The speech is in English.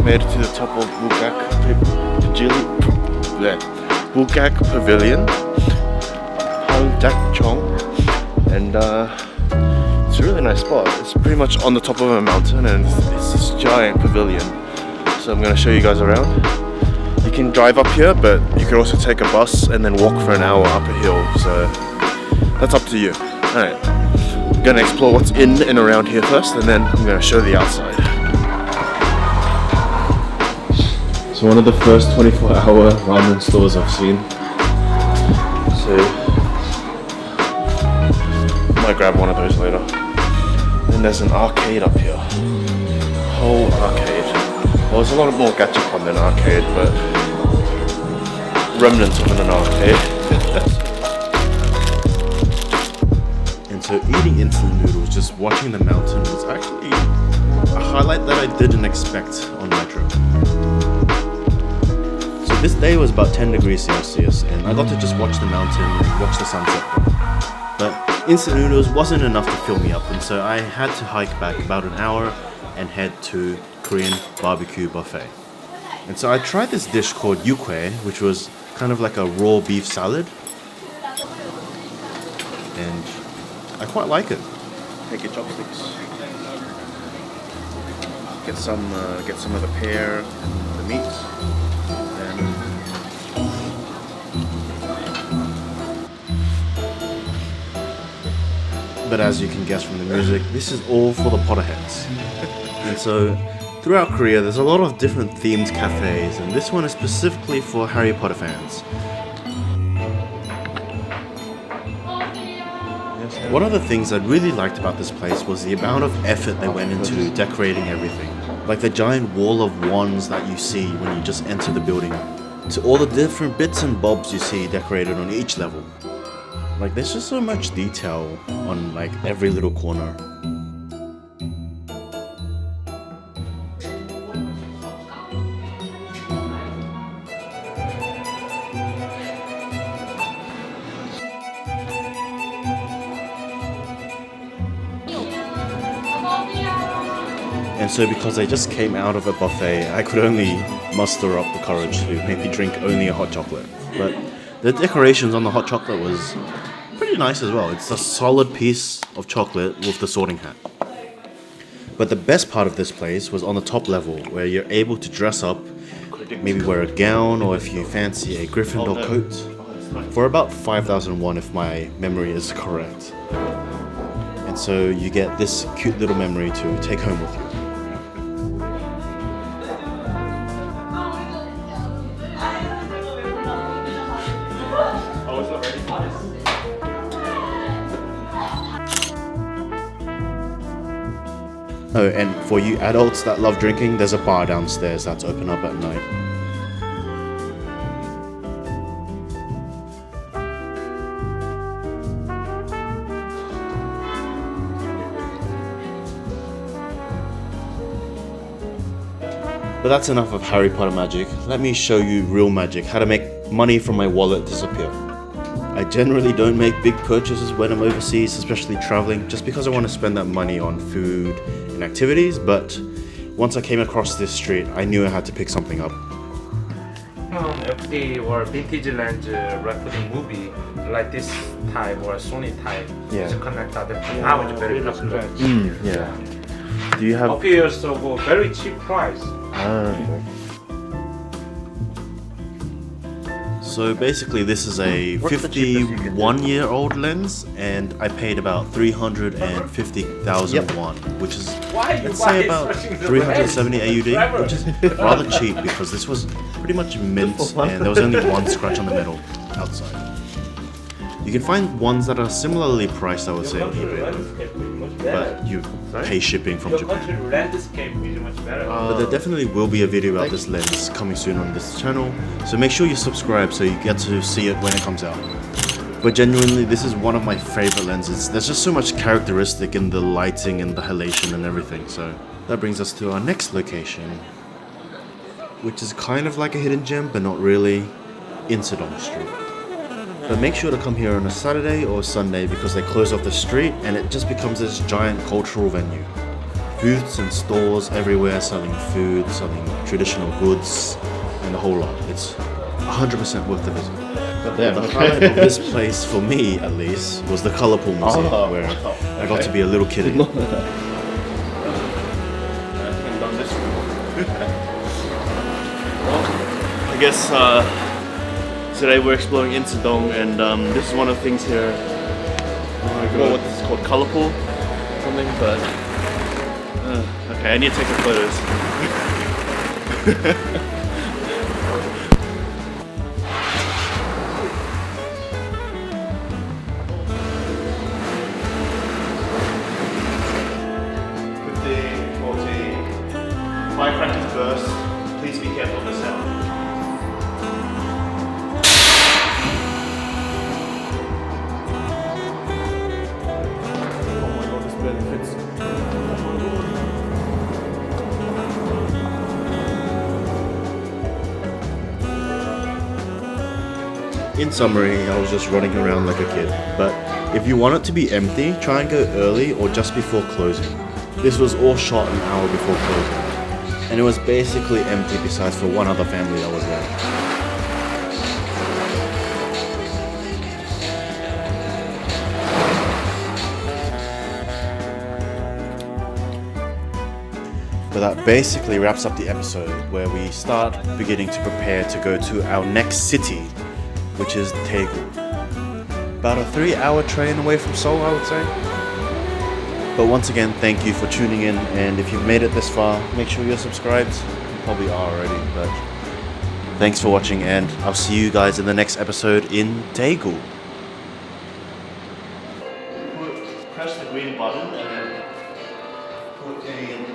made it to the top of Bukak Pavilion, Chong, and it's a really nice spot. It's pretty much on the top of a mountain, and it's this giant pavilion. So I'm going to show you guys around. You can drive up here, but you can also take a bus and then walk for an hour up a hill. So that's up to you. Alright, I'm going to explore what's in and around here first, and then I'm going to show the outside. So one of the first 24-hour ramen stores I've seen. So I might grab one of those later. Then there's an arcade up here. Whole arcade. Well, there's a lot more gachapon than arcade, but remnants of an arcade. And so eating instant noodles, just watching the mountain, was actually a highlight that I didn't expect on my trip. So this day was about 10 degrees Celsius, and I got to just watch the mountain and watch the sunset. But instant noodles wasn't enough to fill me up, and so I had to hike back about an hour and head to Korean barbecue buffet. And so I tried this dish called yukwae, which was kind of like a raw beef salad, and I quite like it. Take your chopsticks. Get some of the pear and the meat. But as you can guess from the music, this is all for the Potterheads. And so throughout Korea, there's a lot of different themed cafes, and this one is specifically for Harry Potter fans. One of the things I really liked about this place was the amount of effort they went into decorating everything. Like the giant wall of wands that you see when you just enter the building, to all the different bits and bobs you see decorated on each level. Like there's just so much detail on like every little corner. And so because I just came out of a buffet, I could only muster up the courage to maybe drink only a hot chocolate. But the decorations on the hot chocolate was pretty nice as well. It's a solid piece of chocolate with the sorting hat. But the best part of this place was on the top level, where you're able to dress up, maybe wear a gown, or if you fancy a Gryffindor coat, for about 5,000 won if my memory is correct. And so you get this cute little memory to take home with you. Oh, and for you adults that love drinking, there's a bar downstairs that's open up at night. But that's enough of Harry Potter magic. Let me show you real magic, how to make money from my wallet disappear. I generally don't make big purchases when I'm overseas, especially traveling, just because I want to spend that money on food and activities, but once I came across this street, I knew I had to pick something up. FD or vintage lens recording movie like this type or Sony type to connect other people. Now it's very popular. Yeah. Do you have A few years ago, very cheap price. So basically this is a 51-year-old lens, and I paid about 350,000 won, which is, let's say, about 370 AUD, which is rather cheap because this was pretty much mint and there was only one scratch on the metal outside. You can find ones that are similarly priced, I would say, on eBay, but you pay shipping from Japan. But there definitely will be a video about this lens coming soon on this channel, so make sure you subscribe so you get to see it when it comes out. But genuinely, this is one of my favorite lenses. There's just so much characteristic in the lighting and the halation and everything, so that brings us to our next location, which is kind of like a hidden gem, but not really, Insadong Street. But make sure to come here on a Saturday or Sunday because they close off the street and it just becomes this giant cultural venue. booths and stores everywhere selling food, selling traditional goods, and the whole lot. It's 100% worth the visit. But the highlight of this place, for me at least, was the Color Pool Museum, where I got to be a little kiddie. I guess today we're exploring Insadong, and this is one of the things here. I don't know what this is called, color pool, something. But okay, I need to take some photos. Firecrackers burst. Please be careful of the sound. Oh my god, this bed fits. In summary, I was just running around like a kid. But if you want it to be empty, try and go early or just before closing. This was all shot an hour before closing. And it was basically empty besides for one other family that was there. But that basically wraps up the episode, where we start beginning to prepare to go to our next city, which is Daegu. About a 3-hour train away from Seoul, I would say. But once again, thank you for tuning in, and if you've made it this far, make sure you're subscribed. You probably are already, but thanks for watching, and I'll see you guys in the next episode in Daegu. Press the green button and then put a